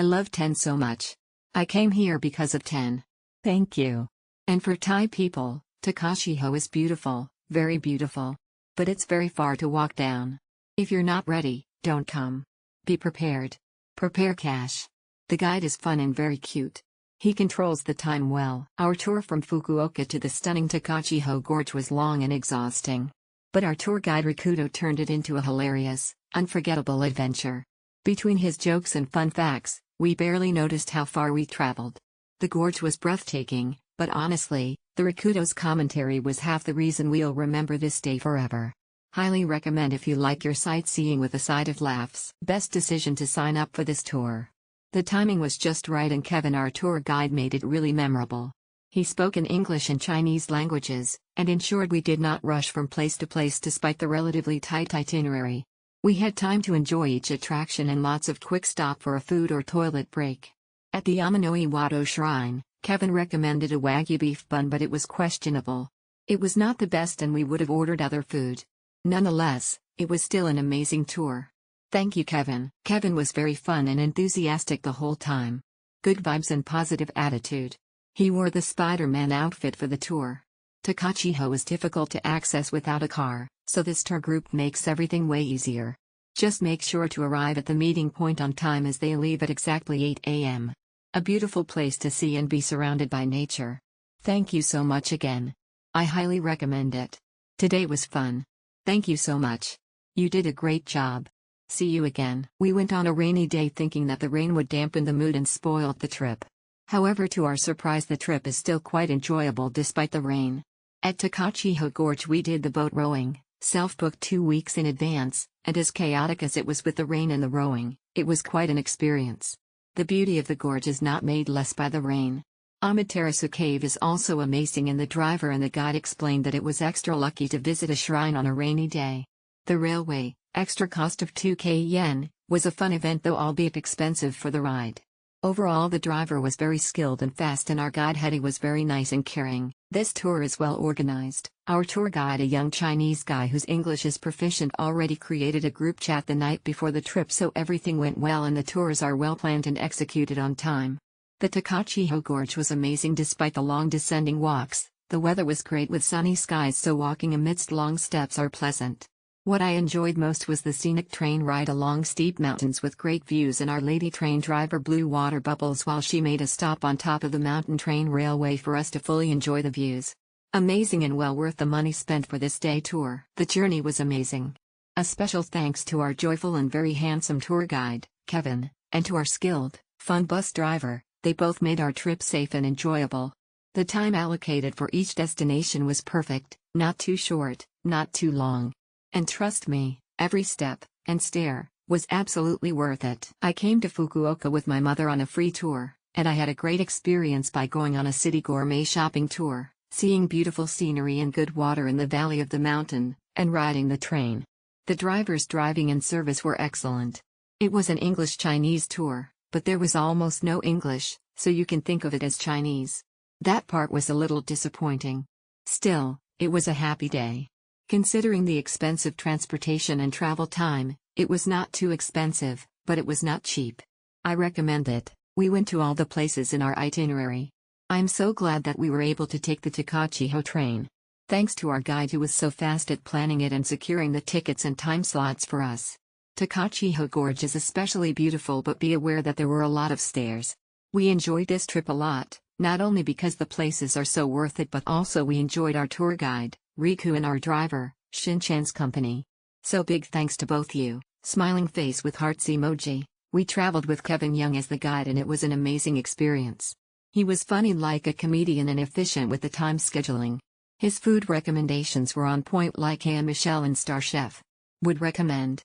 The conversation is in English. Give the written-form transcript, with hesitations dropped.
love 10 so much. I came here because of 10. Thank you. And for Thai people, Takachiho is beautiful, very beautiful. But it's very far to walk down. If you're not ready, don't come. Be prepared. Prepare cash. The guide is fun and very cute. He controls the time well. Our tour from Fukuoka to the stunning Takachiho Gorge was long and exhausting. But our tour guide Rikudo turned it into a hilarious, unforgettable adventure. Between his jokes and fun facts, we barely noticed how far we traveled. The gorge was breathtaking, but honestly, the Rikudo's commentary was half the reason we'll remember this day forever. Highly recommend if you like your sightseeing with a side of laughs. Best decision to sign up for this tour. The timing was just right and Kevin, our tour guide, made it really memorable. He spoke in English and Chinese languages, and ensured we did not rush from place to place despite the relatively tight itinerary. We had time to enjoy each attraction and lots of quick stop for a food or toilet break. At the Yamanoi Wado Shrine, Kevin recommended a Wagyu beef bun, but it was questionable. It was not the best and we would have ordered other food. Nonetheless, it was still an amazing tour. Thank you, Kevin. Kevin was very fun and enthusiastic the whole time. Good vibes and positive attitude. He wore the Spider-Man outfit for the tour. Takachiho is difficult to access without a car, so this tour group makes everything way easier. Just make sure to arrive at the meeting point on time as they leave at exactly 8 a.m. A beautiful place to see and be surrounded by nature. Thank you so much again. I highly recommend it. Today was fun. Thank you so much. You did a great job. See you again. We went on a rainy day thinking that the rain would dampen the mood and spoiled the trip. However, to our surprise, the trip is still quite enjoyable despite the rain. At Takachiho Gorge we did the boat rowing, self-booked 2 weeks in advance, and as chaotic as it was with the rain and the rowing, it was quite an experience. The beauty of the gorge is not made less by the rain. Amaterasu Cave is also amazing, and the driver and the guide explained that it was extra lucky to visit a shrine on a rainy day. The railway, extra cost of 2,000 yen, was a fun event though albeit expensive for the ride. Overall, the driver was very skilled and fast, and our guide Hetty was very nice and caring. This tour is well organized. Our tour guide, a young Chinese guy whose English is proficient, already created a group chat the night before the trip, so everything went well and the tours are well planned and executed on time. The Takachiho Gorge was amazing despite the long descending walks. The weather was great with sunny skies, so walking amidst long steps are pleasant. What I enjoyed most was the scenic train ride along steep mountains with great views, and our lady train driver blew water bubbles while she made a stop on top of the mountain train railway for us to fully enjoy the views. Amazing and well worth the money spent for this day tour. The journey was amazing. A special thanks to our joyful and very handsome tour guide, Kevin, and to our skilled, fun bus driver. They both made our trip safe and enjoyable. The time allocated for each destination was perfect, not too short, not too long. And trust me, every step and stair was absolutely worth it. I came to Fukuoka with my mother on a free tour, and I had a great experience by going on a city gourmet shopping tour, seeing beautiful scenery and good water in the valley of the mountain, and riding the train. The drivers driving and service were excellent. It was an English-Chinese tour, but there was almost no English, so you can think of it as Chinese. That part was a little disappointing. Still, it was a happy day. Considering the expensive transportation and travel time, it was not too expensive, but it was not cheap. I recommend it. We went to all the places in our itinerary. I'm so glad that we were able to take the Takachiho train. Thanks to our guide who was so fast at planning it and securing the tickets and time slots for us. Takachiho Gorge is especially beautiful, but be aware that there were a lot of stairs. We enjoyed this trip a lot, not only because the places are so worth it, but also we enjoyed our tour guide, Riku, and our driver, Shinchan's company. So big thanks to both you. Smiling face with hearts emoji. We traveled with Kevin Young as the guide and it was an amazing experience. He was funny like a comedian and efficient with the time scheduling. His food recommendations were on point like Michelle and Star Chef. Would recommend.